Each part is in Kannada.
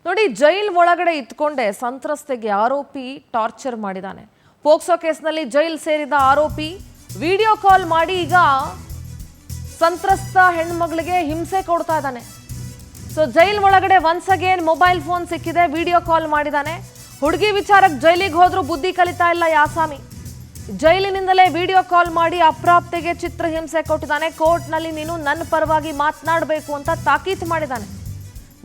ನೋಡಿ, ಜೈಲ್ ಒಳಗಡೆ ಇಟ್ಕೊಂಡೆ ಸಂತ್ರಸ್ತೆಗೆ ಆರೋಪಿ ಟಾರ್ಚರ್ ಮಾಡಿದಾನೆ. ಪೋಕ್ಸೋ ಕೇಸ್ನಲ್ಲಿ ಜೈಲ್ ಸೇರಿದ ಆರೋಪಿ ವಿಡಿಯೋ ಕಾಲ್ ಮಾಡಿ ಈಗ ಸಂತ್ರಸ್ತ ಹೆಣ್ಮಗಳಿಗೆ ಹಿಂಸೆ ಕೊಡ್ತಾ ಇದ್ದಾನೆ. ಸೊ ಜೈಲ್ ಒಳಗಡೆ ಒನ್ಸ್ ಅಗೇನ್ ಮೊಬೈಲ್ ಫೋನ್ ಸಿಕ್ಕಿದೆ, ವಿಡಿಯೋ ಕಾಲ್ ಮಾಡಿದಾನೆ. ಹುಡುಗಿ ವಿಚಾರಕ್ಕೆ ಜೈಲಿಗೆ ಹೋದ್ರೂ ಬುದ್ಧಿ ಕಲಿತಾ ಇಲ್ಲ ಯಾಸಾಮಿ. ಜೈಲಿನಿಂದಲೇ ವಿಡಿಯೋ ಕಾಲ್ ಮಾಡಿ ಅಪ್ರಾಪ್ತೆಗೆ ಚಿತ್ರಹಿಂಸೆ ಕೊಟ್ಟಿದ್ದಾನೆ. ಕೋರ್ಟ್ನಲ್ಲಿ ನೀನು ನನ್ನ ಪರವಾಗಿ ಮಾತನಾಡಬೇಕು ಅಂತ ತಾಕೀತು ಮಾಡಿದ್ದಾನೆ.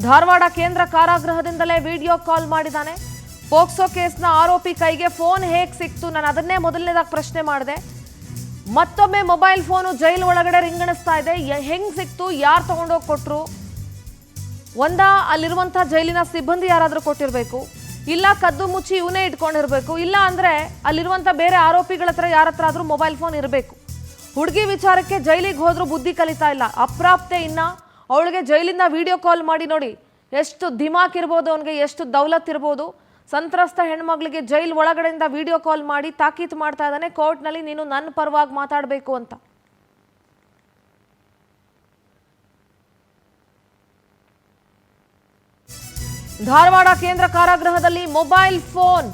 ಧಾರವಾಡ ಕೇಂದ್ರ ಕಾರಾಗೃಹದಿಂದಲೇ ವಿಡಿಯೋ ಕಾಲ್ ಮಾಡಿದ್ದಾನೆ. ಪೋಕ್ಸೋ ಕೇಸ್ನ ಆರೋಪಿ ಕೈಗೆ ಫೋನ್ ಹೇಗೆ ಸಿಕ್ತು, ನಾನು ಅದನ್ನೇ ಮೊದಲನೇದಾಗಿ ಪ್ರಶ್ನೆ ಮಾಡಿದೆ. ಮತ್ತೊಮ್ಮೆ ಮೊಬೈಲ್ ಫೋನು ಜೈಲು ಒಳಗಡೆ ರಿಂಗಣಿಸ್ತಾ ಇದೆ. ಹೆಂಗ್ ಸಿಕ್ತು, ಯಾರು ತಗೊಂಡೋಗಿ ಕೊಟ್ರು? ಅಲ್ಲಿರುವಂಥ ಜೈಲಿನ ಸಿಬ್ಬಂದಿ ಯಾರಾದರೂ ಕೊಟ್ಟಿರಬೇಕು, ಇಲ್ಲ ಕದ್ದು ಮುಚ್ಚಿ ಇವನೇ ಇಟ್ಕೊಂಡಿರ್ಬೇಕು, ಇಲ್ಲ ಅಂದ್ರೆ ಅಲ್ಲಿರುವಂಥ ಬೇರೆ ಆರೋಪಿಗಳ ಹತ್ರ ಯಾರ ಹತ್ರ ಆದ್ರೂ ಮೊಬೈಲ್ ಫೋನ್ ಇರಬೇಕು. ಹುಡುಗಿ ವಿಚಾರಕ್ಕೆ ಜೈಲಿಗೆ ಹೋದ್ರೂ ಬುದ್ಧಿ ಕಲಿತಾ ಇಲ್ಲ ಅಪ್ರಾಪ್ತೆ. ಇನ್ನ ಅವಳಿಗೆ ಜೈಲಿಂದ ವಿಡಿಯೋ ಕಾಲ್ ಮಾಡಿ ನೋಡಿ ಎಷ್ಟು ದಿಮಾಕ್ ಇರ್ಬೋದು, ಅವನಿಗೆ ಎಷ್ಟು ದೌಲತ್ ಇರ್ಬೋದು. ಸಂತ್ರಸ್ತ ಹೆಣ್ಮಗಳಿಗೆ ಜೈಲ್ ಒಳಗಡೆಯಿಂದ ವಿಡಿಯೋ ಕಾಲ್ ಮಾಡಿ ತಾಕೀತು ಮಾಡ್ತಾ ಇದ್ದಾನೆ, ಕೋರ್ಟ್ನಲ್ಲಿ ನೀನು ನನ್ನ ಪರವಾಗಿ ಮಾತಾಡಬೇಕು ಅಂತ. ಧಾರವಾಡ ಕೇಂದ್ರ ಕಾರಾಗೃಹದಲ್ಲಿ ಮೊಬೈಲ್ ಫೋನ್,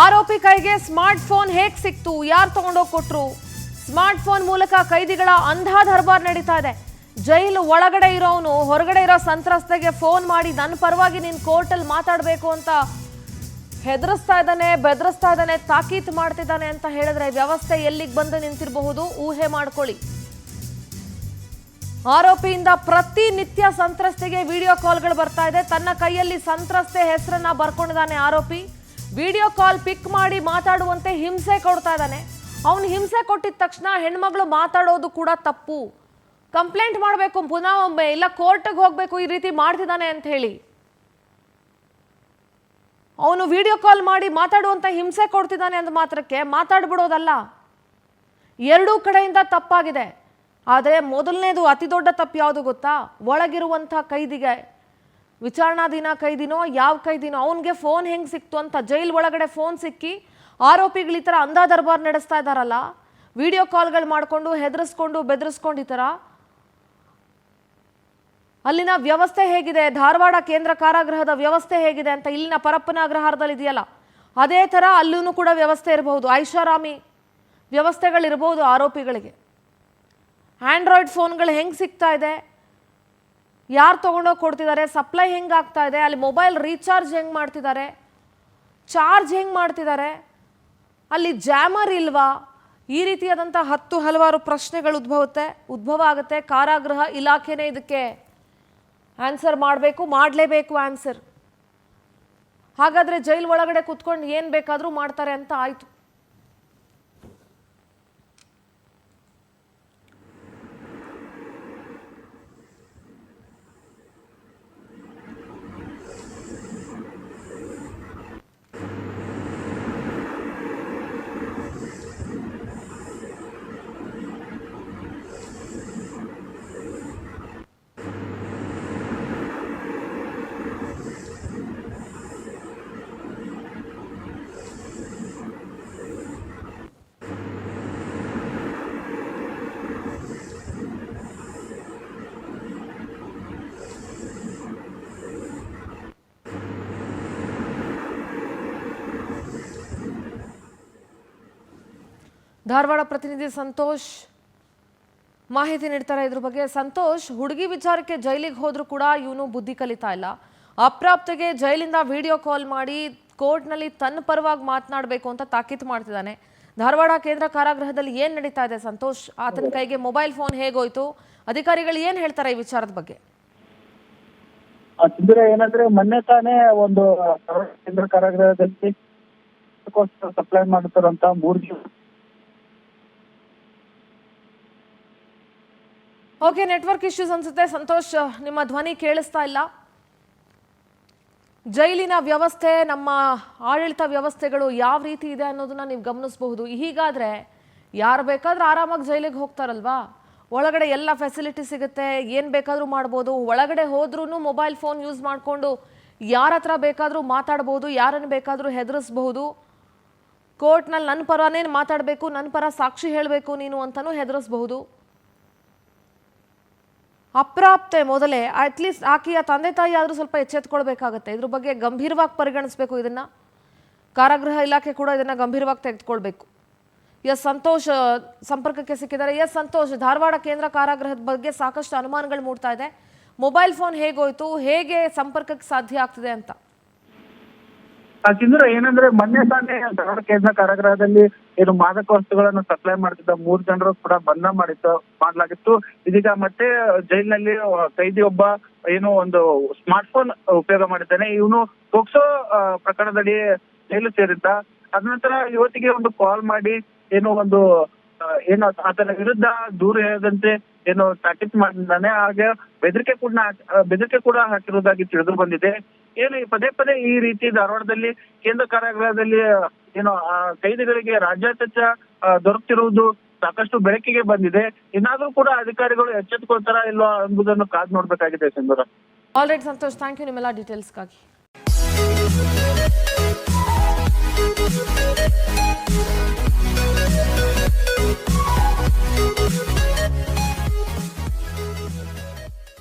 ಆರೋಪಿ ಕೈಗೆ ಸ್ಮಾರ್ಟ್ ಫೋನ್ ಹೇಗೆ ಸಿಕ್ತು, ಯಾರು ತಗೊಂಡೋಗಿ ಕೊಟ್ರು? ಸ್ಮಾರ್ಟ್ ಫೋನ್ ಮೂಲಕ ಕೈದಿಗಳ ಅಂಧಾ ದರ್ಬಾರ್ ನಡೀತಾ ಇದೆ. ಜೈಲು ಒಳಗಡೆ ಇರೋನು ಹೊರಗಡೆ ಇರೋ ಸಂತ್ರಸ್ತೆಗೆ ಫೋನ್ ಮಾಡಿ ನನ್ನ ಪರವಾಗಿ ನೀನು ಕೋರ್ಟಲ್ಲಿ ಮಾತಾಡಬೇಕು ಅಂತ ಹೆದರಿಸ್ತಾ ಇದ್ದಾನೆ, ಬೆದರಿಸ್ತಾ ಇದ್ದಾನೆ, ತಾಕೀತು ಮಾಡ್ತಿದ್ದಾನೆ ಅಂತ ಹೇಳಿದ್ರೆ ವ್ಯವಸ್ಥೆ ಎಲ್ಲಿಗೆ ಬಂದು ನಿಂತಿರಬಹುದು ಊಹೆ ಮಾಡ್ಕೊಳ್ಳಿ. ಆರೋಪಿಯಿಂದ ಪ್ರತಿನಿತ್ಯ ಸಂತ್ರಸ್ತೆಗೆ ವಿಡಿಯೋ ಕಾಲ್ಗಳು ಬರ್ತಾ ಇದೆ. ತನ್ನ ಕೈಯಲ್ಲಿ ಸಂತ್ರಸ್ತೆ ಹೆಸರನ್ನ ಬರ್ಕೊಂಡಿದ್ದಾನೆ ಆರೋಪಿ. ವಿಡಿಯೋ ಕಾಲ್ ಪಿಕ್ ಮಾಡಿ ಮಾತಾಡುವಂತೆ ಹಿಂಸೆ ಕೊಡ್ತಾ ಇದ್ದಾನೆ. ಅವನು ಹಿಂಸೆ ಕೊಟ್ಟಿದ ತಕ್ಷಣ ಹೆಣ್ಮಗಳು ಮಾತಾಡೋದು ಕೂಡ ತಪ್ಪು, ಕಂಪ್ಲೇಂಟ್ ಮಾಡಬೇಕು ಪುನಃ ಒಮ್ಮೆ, ಇಲ್ಲ ಕೋರ್ಟ್ಗೆ ಹೋಗಬೇಕು, ಈ ರೀತಿ ಮಾಡ್ತಿದ್ದಾನೆ ಅಂತ ಹೇಳಿ. ಅವನು ವಿಡಿಯೋ ಕಾಲ್ ಮಾಡಿ ಮಾತಾಡುವಂತ ಹಿಂಸೆ ಕೊಡ್ತಿದ್ದಾನೆ ಅಂದ ಮಾತ್ರಕ್ಕೆ ಮಾತಾಡ್ಬಿಡೋದಲ್ಲ, ಎರಡೂ ಕಡೆಯಿಂದ ತಪ್ಪಾಗಿದೆ. ಆದರೆ ಮೊದಲನೇದು ಅತಿ ದೊಡ್ಡ ತಪ್ಪು ಯಾವುದು ಗೊತ್ತಾ? ಒಳಗಿರುವಂಥ ಕೈದಿಗೆ, ವಿಚಾರಣಾಧೀನ ಕೈದಿನೋ ಯಾವ ಕೈದಿನೋ, ಅವನಿಗೆ ಫೋನ್ ಹೆಂಗೆ ಸಿಕ್ತು ಅಂತ. ಜೈಲ್ ಒಳಗಡೆ ಫೋನ್ ಸಿಕ್ಕಿ ಆರೋಪಿಗಳು ಈ ಥರ ಅಂಧಾ ದರ್ಬಾರ್ ನಡೆಸ್ತಾ ಇದ್ದಾರಲ್ಲ, ವಿಡಿಯೋ ಕಾಲ್ಗಳು ಮಾಡಿಕೊಂಡು ಹೆದರಿಸ್ಕೊಂಡು ಬೆದರಿಸ್ಕೊಂಡು ಈ ಥರ. ಅಲ್ಲಿನ ವ್ಯವಸ್ಥೆ ಹೇಗಿದೆ, ಧಾರವಾಡ ಕೇಂದ್ರ ಕಾರಾಗೃಹದ ವ್ಯವಸ್ಥೆ ಹೇಗಿದೆ ಅಂತ ಇಲ್ಲಿನ ಪರಪ್ಪನ ಅಗ್ರಹಾರದಲ್ಲಿ ಇದೆಯಲ್ಲ, ಅದೇ ಥರ ಅಲ್ಲೂ ಕೂಡ ವ್ಯವಸ್ಥೆ ಇರಬಹುದು. ಐಷಾರಾಮಿ ವ್ಯವಸ್ಥೆಗಳಿರ್ಬೋದು ಆರೋಪಿಗಳಿಗೆ. ಆಂಡ್ರಾಯ್ಡ್ ಫೋನ್ಗಳು ಹೆಂಗೆ ಸಿಗ್ತಾ ಇದೆ, ಯಾರು ತೊಗೊಂಡೋಗಿ ಕೊಡ್ತಿದ್ದಾರೆ, ಸಪ್ಲೈ ಹೆಂಗೆ ಆಗ್ತಾ ಇದೆ, ಅಲ್ಲಿ ಮೊಬೈಲ್ ರೀಚಾರ್ಜ್ ಹೆಂಗೆ ಮಾಡ್ತಿದ್ದಾರೆ, ಚಾರ್ಜ್ ಹೆಂಗೆ ಮಾಡ್ತಿದ್ದಾರೆ, ಅಲ್ಲಿ ಜಾಮರ್ ಇಲ್ವಾ, ಈ ರೀತಿಯಾದಂಥ ಹಲವಾರು ಪ್ರಶ್ನೆಗಳು ಉದ್ಭವ ಆಗುತ್ತೆ. ಕಾರಾಗೃಹ ಇಲಾಖೆನೇ ಇದಕ್ಕೆ ಆನ್ಸರ್ ಮಾಡಲೇಬೇಕು ಆನ್ಸರ್. ಹಾಗಾದರೆ ಜೈಲ್ ಒಳಗಡೆ ಕುತ್ಕೊಂಡು ಏನು ಬೇಕಾದರೂ ಮಾಡ್ತಾರೆ ಅಂತ ಆಯಿತು. ಧಾರವಾಡ ಪ್ರತಿನಿಧಿ ಸಂತೋಷ್ ಮಾಹಿತಿ ನೀಡ್ತಾರೆ ಇದ್ರ ಬಗ್ಗೆ. ಸಂತೋಷ್, ಹುಡುಗಿ ವಿಚಾರಕ್ಕೆ ಜೈಲಿಗೆ ಹೋದ್ರೂ ಕೂಡ ಇವನು ಬುದ್ಧಿ ಕಲಿತಾ ಇಲ್ಲ. ಅಪ್ರಾಪ್ತೆಗೆ ಜೈಲಿಂದ ವಿಡಿಯೋ ಕಾಲ್ ಮಾಡಿ ಕೋರ್ಟ್ನಲ್ಲಿ ತನ್ನ ಪರವಾಗಿ ಮಾತನಾಡಬೇಕು ಅಂತ ತಾಕೀತು ಮಾಡ್ತಿದ್ದಾನೆ. ಧಾರವಾಡ ಕೇಂದ್ರ ಕಾರಾಗೃಹದಲ್ಲಿ ಏನ್ ನಡೀತಾ ಇದೆ ಸಂತೋಷ್? ಆತನ ಕೈಗೆ ಮೊಬೈಲ್ ಫೋನ್ ಹೇಗೋಯ್ತು? ಅಧಿಕಾರಿಗಳು ಏನ್ ಹೇಳ್ತಾರೆ ಈ ವಿಚಾರದ ಬಗ್ಗೆ? ಏನಂದ್ರೆ ಮೊನ್ನೆ ತಾನೇ ಒಂದು ಕೇಂದ್ರ ಕಾರಾಗೃಹದಲ್ಲಿ ಸಪ್ಲೈ ಮಾಡುತ್ತಾರಂತ 3 ದಿನ. ಓಕೆ, ನೆಟ್ವರ್ಕ್ ಇಶ್ಯೂಸ್ ಅನ್ಸುತ್ತೆ ಸಂತೋಷ್, ನಿಮ್ಮ ಧ್ವನಿ ಕೇಳಿಸ್ತಾ ಇಲ್ಲ. ಜೈಲಿನ ವ್ಯವಸ್ಥೆ, ನಮ್ಮ ಆಡಳಿತ ವ್ಯವಸ್ಥೆಗಳು ಯಾವ ರೀತಿ ಇದೆ ಅನ್ನೋದನ್ನ ನೀವು ಗಮನಿಸಬಹುದು. ಹೀಗಾದ್ರೆ ಯಾರು ಬೇಕಾದ್ರೂ ಆರಾಮಾಗಿ ಜೈಲಿಗೆ ಹೋಗ್ತಾರಲ್ವಾ, ಒಳಗಡೆ ಎಲ್ಲ ಫೆಸಿಲಿಟಿ ಸಿಗುತ್ತೆ, ಏನು ಬೇಕಾದರೂ ಮಾಡ್ಬೋದು. ಒಳಗಡೆ ಹೋದ್ರೂ ಮೊಬೈಲ್ ಫೋನ್ ಯೂಸ್ ಮಾಡಿಕೊಂಡು ಯಾರ ಹತ್ರ ಬೇಕಾದರೂ ಮಾತಾಡ್ಬೋದು, ಯಾರನ್ನು ಬೇಕಾದರೂ ಹೆದರಿಸ್ಬಹುದು. ಕೋರ್ಟ್ನಲ್ಲಿ ನನ್ನ ಪರನೇ ಮಾತಾಡಬೇಕು, ನನ್ನ ಪರ ಸಾಕ್ಷಿ ಹೇಳಬೇಕು ನೀನು ಅಂತಲೂ ಹೆದರಿಸಬಹುದು. ಅಪ್ರಾಪ್ತೆ ಮೊದಲೇ ಅಟ್ಲೀಸ್ಟ್ ಆಕೆಯ ತಂದೆ ತಾಯಿ ಆದರೂ ಸ್ವಲ್ಪ ಎಚ್ಚೆತ್ಕೊಳ್ಬೇಕಾಗತ್ತೆ. ಇದ್ರ ಬಗ್ಗೆ ಗಂಭೀರವಾಗಿ ಪರಿಗಣಿಸಬೇಕು. ಇದನ್ನ ಕಾರಾಗೃಹ ಇಲಾಖೆ ಕೂಡ ಇದನ್ನ ಗಂಭೀರವಾಗಿ ತೆಗೆದುಕೊಳ್ಬೇಕು. ಎಸ್ ಸಂತೋಷ್ ಸಂಪರ್ಕಕ್ಕೆ ಸಿಕ್ಕಿದ್ದಾರೆ. ಎಸ್ ಸಂತೋಷ್, ಧಾರವಾಡ ಕೇಂದ್ರ ಕಾರಾಗೃಹದ ಬಗ್ಗೆ ಸಾಕಷ್ಟು ಅನುಮಾನಗಳು ಮೂಡ್ತಾ ಇದೆ. ಮೊಬೈಲ್ ಫೋನ್ ಹೇಗೋಯ್ತು, ಹೇಗೆ ಸಂಪರ್ಕಕ್ಕೆ ಸಾಧ್ಯ ಆಗ್ತಿದೆ ಅಂತ? ಸಿಂಧೂರ, ಏನಂದ್ರೆ ಮೊನ್ನೆ ತಾನೇ ಧಾರವಾಡ ಕೇಂದ್ರ ಕಾರಾಗೃಹದಲ್ಲಿ ಏನು ಮಾದಕ ವಸ್ತುಗಳನ್ನು ಸಪ್ಲೈ ಮಾಡ್ತಿದ್ದ 3 ಜನರು ಕೂಡ ಬಂಧನ ಮಾಡಲಾಗಿತ್ತು. ಇದೀಗ ಮತ್ತೆ ಜೈಲಿನಲ್ಲಿ ಕೈದಿ ಒಬ್ಬ ಏನು ಒಂದು ಸ್ಮಾರ್ಟ್ ಫೋನ್ ಉಪಯೋಗ ಮಾಡಿದ್ದಾನೆ. ಇವನು ಪೋಕ್ಸೋ ಪ್ರಕರಣದಡಿ ಜೈಲು ಸೇರಿದ್ದ. ಅದ ನಂತರ ಯುವತಿಗೆ ಒಂದು ಕಾಲ್ ಮಾಡಿ ಏನು ಒಂದು ಏನು ಆತನ ವಿರುದ್ಧ ದೂರು ಹೇಳದಂತೆ ಏನು ತಾಕೀತು ಮಾಡಿದ್ದಾನೆ. ಹಾಗೆ ಬೆದರಿಕೆ ಕೂಡ ಹಾಕಿರುವುದಾಗಿ ತಿಳಿದು ಬಂದಿದೆ. ಏನು ಪದೇ ಪದೇ ಈ ರೀತಿ ಧಾರವಾಡದಲ್ಲಿ ಕೇಂದ್ರ ಕಾರಾಗೃಹದಲ್ಲಿ ಏನು ಕೈದಿಗಳಿಗೆ ರಾಜ್ಯಾಧ್ಯಕ್ಷ ದೊರಕುತ್ತಿರುವುದು ಸಾಕಷ್ಟು ಬೆಳಕಿಗೆ ಬಂದಿದೆ. ಇನ್ನಾದ್ರೂ ಕೂಡ ಅಧಿಕಾರಿಗಳು ಎಚ್ಚೆತ್ತುಕೊಳ್ತಾರ ಇಲ್ವಾ ಎಂಬುದನ್ನು ಕಾದು ನೋಡ್ಬೇಕಾಗಿದೆ Sindhura. All right Santosh, thank you ನಿಮ್ಮೆಲ್ಲ ಡೀಟೇಲ್ಸ್ಗಾಗಿ.